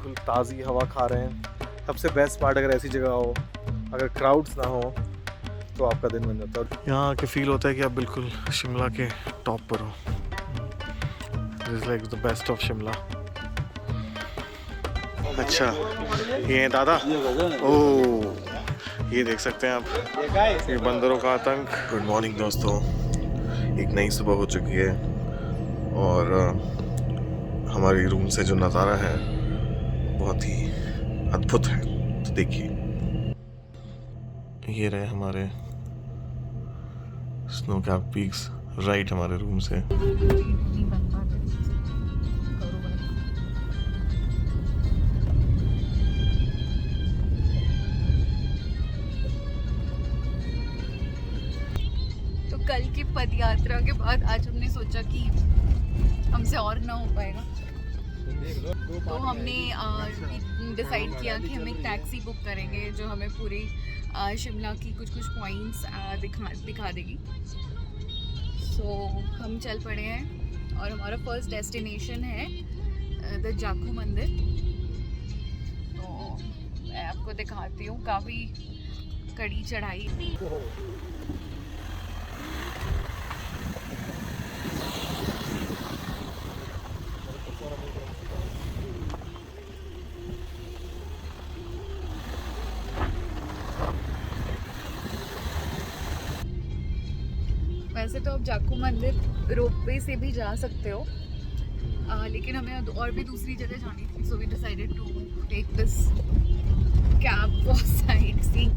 बिल्कुल ताज़ी हवा खा रहे हैं। सबसे बेस्ट पार्ट, अगर ऐसी जगह हो, अगर क्राउड्स ना हो तो आपका दिन बन जाता है। यहाँ आके फील होता है कि आप बिल्कुल शिमला के टॉप पर हो। This is like the best of Shimla. अच्छा, ये है दादा। ओह, ये देख सकते हैं आप, ये बंदरों का आतंक। गुड मॉर्निंग दोस्तों, एक नई सुबह हो चुकी है और हमारी रूम से जो नज़ारा है बहुत ही अद्भुत है। तो देखिए, ये रहे हमारे स्नो कैप पीक्स राइट हमारे रूम से। तो कल की पद यात्रा के बाद आज हमने सोचा कि हमसे और ना हो पाएगा, तो हमने डिसाइड किया कि हम एक टैक्सी बुक करेंगे जो हमें पूरी शिमला की कुछ पॉइंट्स दिखा देगी। सो हम चल पड़े हैं और हमारा फर्स्ट डेस्टिनेशन है द जाखू मंदिर। तो मैं आपको दिखाती हूँ, काफ़ी कड़ी चढ़ाई। वैसे तो आप जाखू मंदिर रोपवे से भी जा सकते हो, लेकिन हमें और भी दूसरी जगह जानी थी, so we decided to take this cab for sightseeing.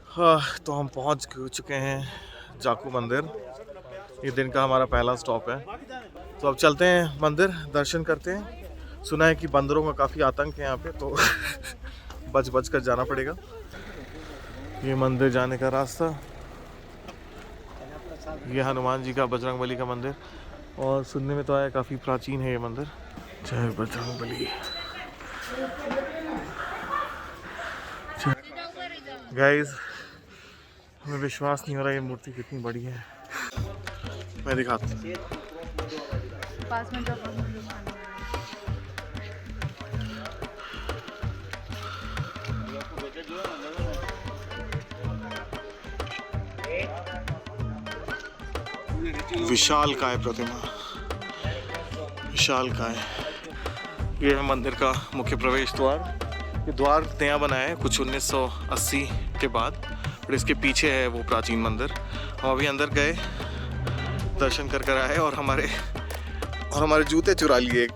हाँ, तो हम पहुंच चुके हैं जाखू मंदिर। ये दिन का हमारा पहला स्टॉप है, तो अब चलते हैं मंदिर, दर्शन करते हैं। सुना है कि बंदरों का काफ़ी आतंक है यहाँ पे, तो बच कर जाना पड़ेगा। ये मंदिर जाने का रास्ता, ये हनुमान जी का, बजरंगबली का मंदिर, और सुनने में तो आया काफ़ी प्राचीन है ये मंदिर। जय बजरंगबली। गाइस, हमें विश्वास नहीं हो रहा ये मूर्ति कितनी बड़ी है। मैं दिखाता हूँ। पास में जो विशाल काय प्रतिमा, विशाल काय। ये है मंदिर का मुख्य प्रवेश द्वार। ये द्वार नया बनाया है कुछ 1980 के बाद, और इसके पीछे है वो प्राचीन मंदिर। हम अभी अंदर गए, दर्शन कर आए, और हमारे जूते चुरा लिए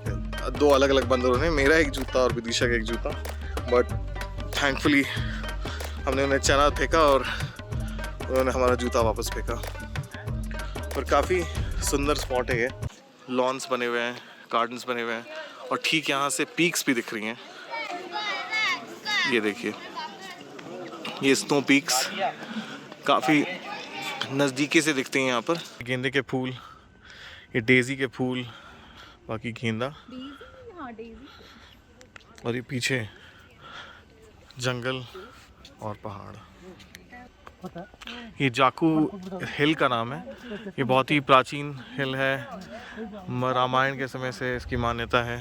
दो अलग अलग बंदरों ने। मेरा एक जूता और विदिशा का एक जूता, बट थैंकफुली हमने उन्हें चना फेंका और उन्होंने हमारा जूता वापस फेंका। और काफ़ी सुंदर स्पॉट है ये, लॉन्स बने हुए हैं, गार्डन्स बने हुए हैं, और ठीक यहाँ से पीक्स भी दिख रही हैं। ये देखिए, ये स्नो पीक्स काफ़ी नज़दीकी से दिखते हैं यहाँ पर। गेंदे के फूल, ये डेज़ी के फूल, बाकी गेंदा, और ये पीछे जंगल और पहाड़। ये जाखू हिल का नाम है। ये बहुत ही प्राचीन हिल है, रामायण के समय से इसकी मान्यता है,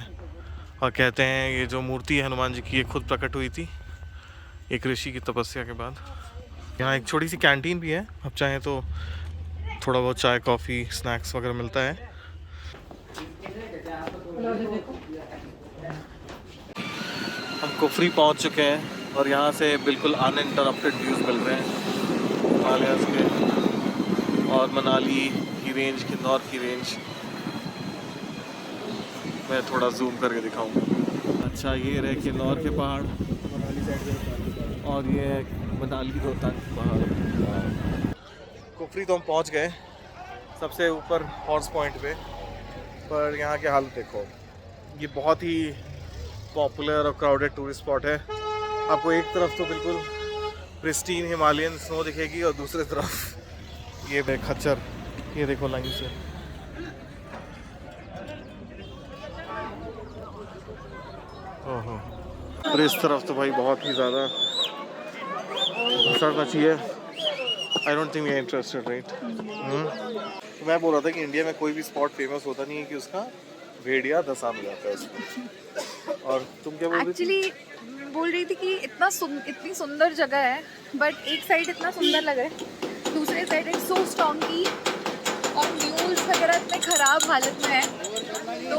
और कहते हैं ये जो मूर्ति है हनुमान जी की, ये खुद प्रकट हुई थी एक ऋषि की तपस्या के बाद। यहाँ एक छोटी सी कैंटीन भी है, आप चाहें तो थोड़ा बहुत चाय कॉफ़ी स्नैक्स वगैरह मिलता है। हम कुफरी पहुँच चुके हैं और यहाँ से बिल्कुल अनइंटरप्टेड व्यूज़ मिल रहे हैं हिमालयाज़ के, और मनाली की रेंज, किन्नौर की रेंज। मैं थोड़ा जूम करके दिखाऊंगा। अच्छा, ये रहे किन्नौर के पहाड़, और ये है मनाली रोहतांग पहाड़। कुफरी तो हम पहुंच गए, सबसे ऊपर हॉर्स पॉइंट पे, पर यहाँ के हालत देखो। ये बहुत ही पॉपुलर और क्राउडेड टूरिस्ट स्पॉट है। आपको एक तरफ तो बिल्कुल प्रिस्टीन हिमालयन स्नो दिखेगी, और दूसरी तरफ ये खच्चर, ये देखो लाइन से। ओहो, और इस तरफ तो भाई बहुत ही ज़्यादा भसड़ मची है। I don't think we are interested, right? तो मैं बोल रहा था कि इंडिया में कोई भी स्पॉट फेमस होता नहीं है कि उसका भेड़िया धंसा मिल जाता है उसको। और तुम क्या बोल रही थी? एक्चुअली बोल रही थी कि इतनी सुंदर जगह है, बट एक साइड इतना सुंदर लग रहा है, दूसरे साइड इट्स सो स्टॉन्की और व्यूज वगैरह इतने खराब हालत में है, तो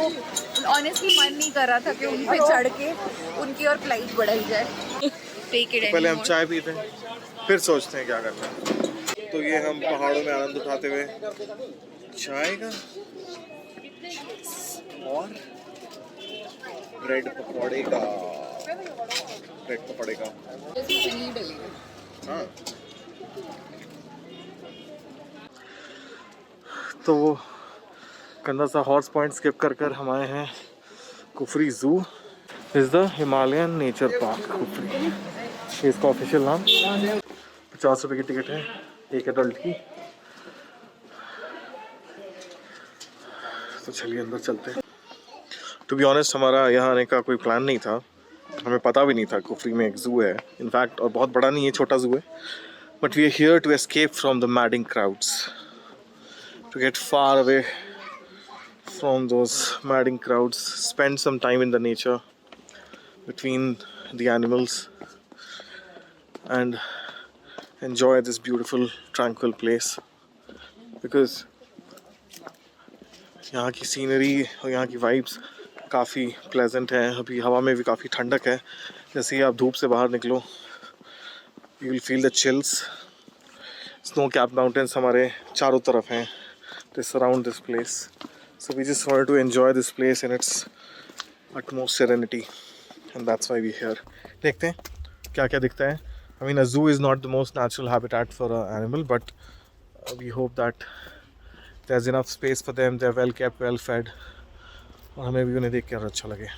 ऑनेस्टली मन नहीं कर रहा था कि उन पे चढ़ के उनकी और फ्लाइट बढ़ाई जाए। Take it पहले हम anymore. चाय पीते हैं, फिर सोचते हैं क्या करना है। तो ये हम पहाड़ों में आनंद उठाते हुए चाय का और ब्रेड पकौड़े का हाँ। तो वो गंदा सा हॉर्स पॉइंट स्किप कर हम आए हैं कुफरी जू। Is the Himalayan nature park Kufri, ये इसका ऑफिशियल नाम। 50 रुपए की टिकट है एक एडल्ट की। तो चलिए अंदर चलते हैं। टू बी ऑनेस्ट हमारा यहाँ आने का कोई प्लान नहीं था, हमें पता भी नहीं था कुफरी में एक जू है इनफैक्ट, और बहुत बड़ा नहीं है, छोटा जू है। But we are here to escape from the madding crowds, to get far away from those madding crowds, spend some time in the nature between the animals and enjoy this beautiful tranquil place, because यहाँ की scenery और यहाँ की vibes काफ़ी pleasant हैं। अभी हवा में भी काफ़ी ठंडक है, जैसे ही आप धूप से बाहर निकलो you will feel the chills. Snow capped mountains हमारे चारों तरफ हैं, they surround this place, so we just wanted to enjoy this place in its utmost serenity. And that's why we're here. देखते हैं क्या क्या दिखता है। I mean, a zoo is not the most natural habitat for an animal, but we hope that there's enough space for them. They're well kept, well fed. और हमें भी उन्हें देख कर अच्छा लगे।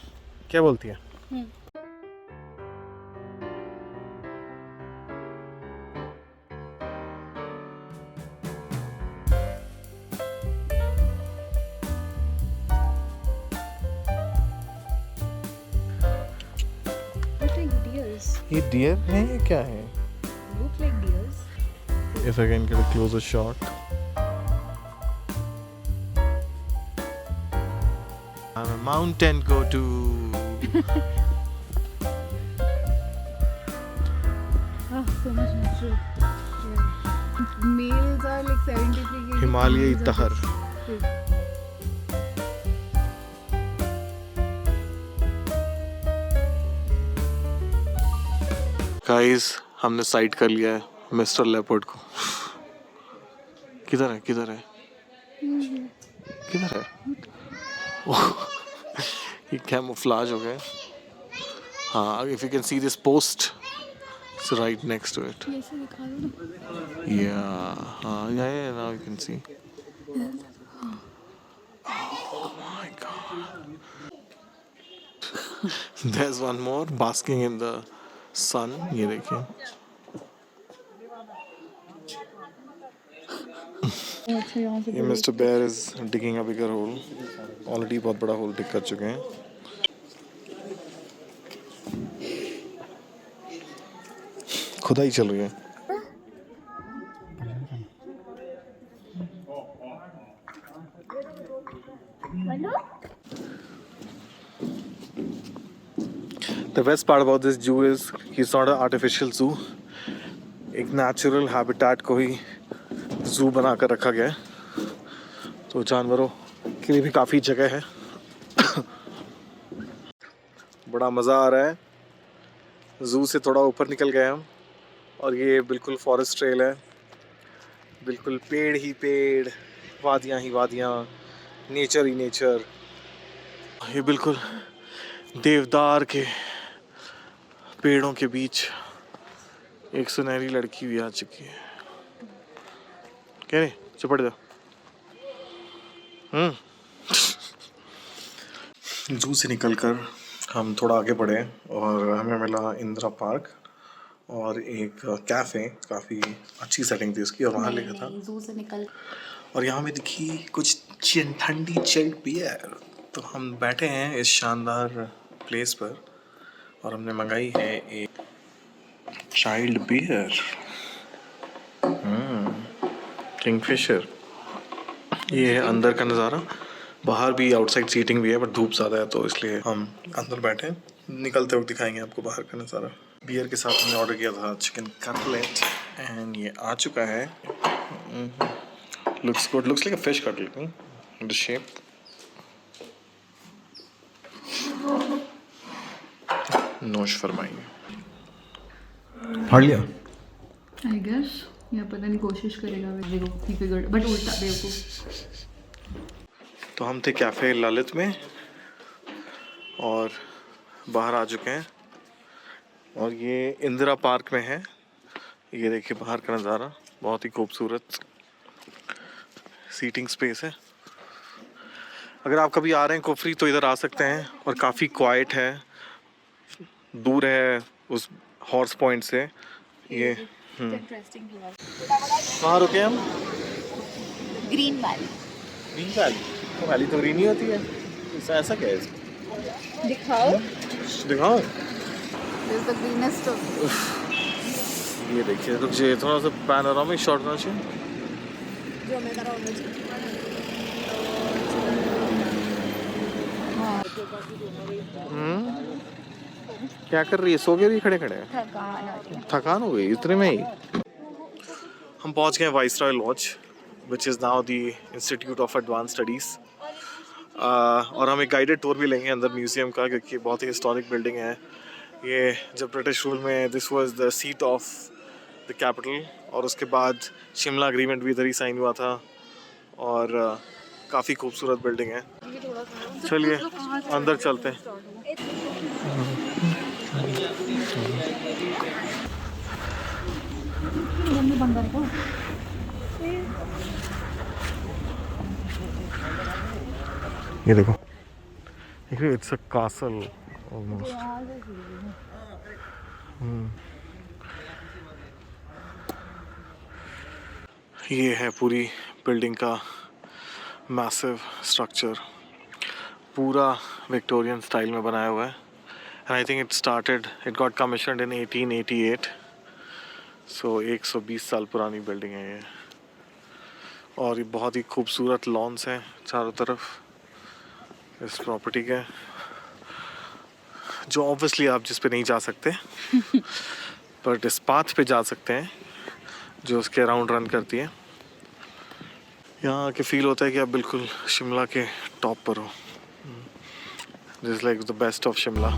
क्या बोलती है? ये डियर है या क्या है? Look like deers. If I can get a closer shot. I'm a mountain go-to. So much natural. Yeah. Males are like 73 kg. हिमालयी females are तहर। just- गाइस हमने साइट कर लिया है मिस्टर लेपर्ड को। किधर है किधर है किधर है? ओह, ये कैमोफ्लेज हो गया। हाँ, if you can see this post it's right next to it. ऐसे दिखा दो ना। या हाँ, या now you can see. Oh my god, there is one more basking in the sun. ये देखिए, अच्छा यहाँ से ये mister bear is digging a bigger hole. Already बहुत बड़ा होल डिग कर चुके हैं। खुदाई चल रही है। The best part about this zoo is it's not an artificial zoo. एक natural habitat को ही zoo बना कर रखा गया है, तो जानवरों के लिए भी काफ़ी जगह है। बड़ा मज़ा आ रहा है। zoo से थोड़ा ऊपर निकल गए हम और ये बिल्कुल फॉरेस्ट ट्रेल है, बिल्कुल पेड़ ही पेड़, वादियाँ ही वादियाँ, नेचर ही नेचर। ये बिल्कुल देवदार के पेड़ों के बीच एक सुनहरी लड़की भी आ चुकी है। कह रहे चपड़ जा। जू से निकलकर हम थोड़ा आगे बढ़े और हमें मिला इंदिरा पार्क और एक कैफ़े, काफ़ी अच्छी सेटिंग थी उसकी, और वहाँ ले गया था। जू से निकल और यहाँ में दिखी कुछ ठंडी चिल्ड बियर, तो हम बैठे हैं इस शानदार प्लेस पर और हमने मंगाई है एक चाइल्ड बियर, किंगफिशर। ये है अंदर का नज़ारा। बाहर भी आउटसाइड सीटिंग भी है, बट धूप ज़्यादा है तो इसलिए हम अंदर बैठे हैं। निकलते वक्त दिखाएंगे आपको बाहर का नज़ारा। बियर के साथ हमने ऑर्डर किया था चिकन कटलेट एंड ये आ चुका है। Looks good, looks like a fish cutlet the shape. नोश फरमाइए। फाड़ लिया आई गेस या पता नहीं, कोशिश करेगा बट उल्टा बेवकूफ। तो हम थे कैफ़े ललित में और बाहर आ चुके हैं और ये इंदिरा पार्क में है। ये देखिए बाहर का नज़ारा, बहुत ही खूबसूरत सीटिंग स्पेस है। अगर आप कभी आ रहे हैं कुफरी तो इधर आ सकते हैं और काफ़ी क्वाइट है, दूर है उस हॉर्स पॉइंट से। ये कहाँ रुके हम? Green valley. Green valley? तो वैली तो ग्रीन ही होती है, ऐसा क्या है इसमें? दिखाओ दिखाओ। This is the greenest of ये देखिए, रुक जाइए, थोड़ा सा पैनोरामिक शॉट होना चाहिए। जो मैं करा होना चाहिए। क्या कर रही है? सो गई खड़े खड़े? थकान हो गई इतने में ही। हम पहुंच गए Viceroy Lodge, which is now the Institute of Advance Studies. और हम एक गाइडेड टूर भी लेंगे अंदर म्यूज़ियम का, क्योंकि बहुत ही हिस्टोरिक बिल्डिंग है। ये जब ब्रिटिश रूल में this was the seat of the capital, और उसके बाद शिमला एग्रीमेंट भी इधर ही साइन हुआ था। और काफ़ी खूबसूरत बिल्डिंग है। चलिए अंदर चलते हैं। ये देखो, इट्स अ कासल ऑलमोस्ट। ये है पूरी बिल्डिंग का मैसिव स्ट्रक्चर, पूरा विक्टोरियन स्टाइल में बनाया हुआ है। And I think it got commissioned in 1888। So 120 साल पुरानी बिल्डिंग है ये। और ये बहुत ही खूबसूरत लॉन्स हैं चारों तरफ इस प्रॉपर्टी के, जो ऑब्वियसली आप जिस पे नहीं जा सकते बट इस पाथ पे जा सकते हैं जो उसके अराउंड रन करती है। यहाँ आके फील होता है कि आप बिल्कुल शिमला के टॉप पर हो। This is like the best of Shimla.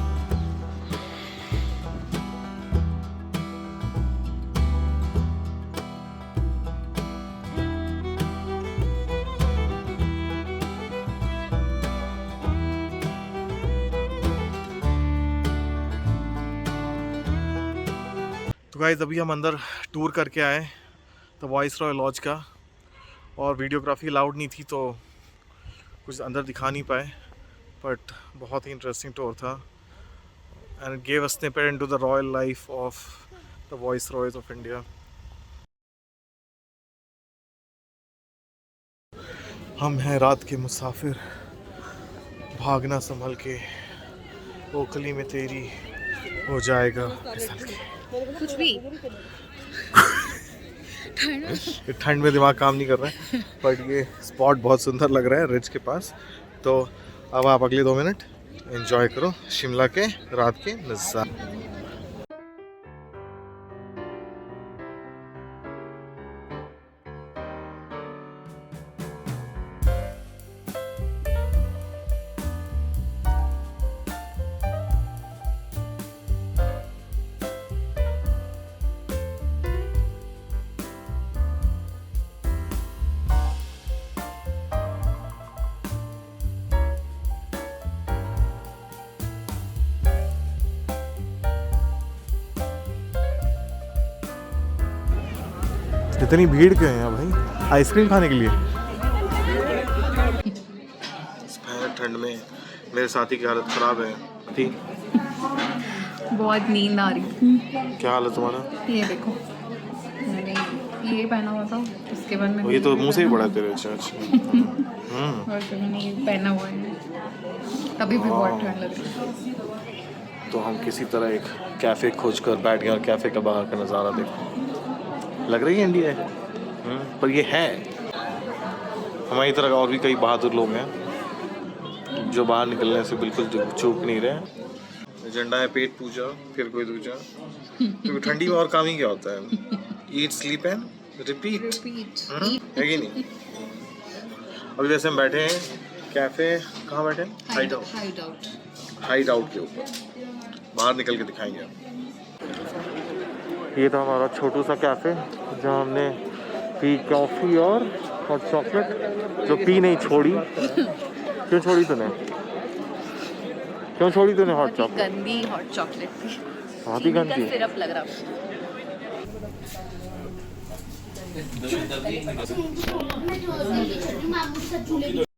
तो गाइस अभी हम अंदर टूर करके आए द वाइसरॉय लॉज का, और वीडियोग्राफी अलाउड नहीं थी तो कुछ अंदर दिखा नहीं पाए, बट बहुत ही इंटरेस्टिंग टूर था and it gave a snippet into the royal life of the viceroys of India. हम हैं रात के मुसाफिर, भागना संभल के, ओखली में तेरी हो जाएगा फिसल के। कुछ भी ठंड में दिमाग काम नहीं कर रहा है, बट ये स्पॉट बहुत सुंदर लग रहा है रिज के पास। तो अब आप अगले 2 मिनट एंजॉय करो शिमला के रात के नज़ारे। इतनी भीड़ क्यों है यहाँ भाई? आइसक्रीम खाने के लिए? ठंड में मेरे साथी की हालत खराब है थी। बहुत नींद आ रही। क्या हाल है तुम्हारा? ये देखो, मैंने ये पहना हुआ था, उसके बाद में ये तो मुंह से ही बड़ा तेरे। अच्छा और फिर मैंने ये पहना हुआ है, अभी भी बहुत ठंड लग रही है। तो हम किसी तरह एक कैफ़े खोजकर बैठ गए और कैफ़े का बाहर का नज़ारा देखो। लग रही है इंडिया है, पर ये है। हमारी तरह और भी कई बहादुर लोग हैं जो बाहर निकलने से बिल्कुल चूक नहीं रहे। एजेंडा है पेट पूजा, फिर कोई दूजा, क्योंकि ठंडी में और काम ही क्या होता है, ईट स्लीप एंड रिपीट, है कि नहीं। अभी वैसे हम बैठे हैं कैफे, कहाँ बैठे हैं, हाइड आउट के ऊपर, बाहर निकल के दिखाएंगे। ये था हमारा छोटू सा कैफे जहाँ हमने पी कॉफ़ी और हॉट चॉकलेट, जो पी नहीं छोड़ी। क्यों छोड़ी तूने, क्यों छोड़ी तूने हॉट चॉकलेट? गंदी हॉट चॉकलेट थी, बहुत ही गंदी सिरप लग रहा मामू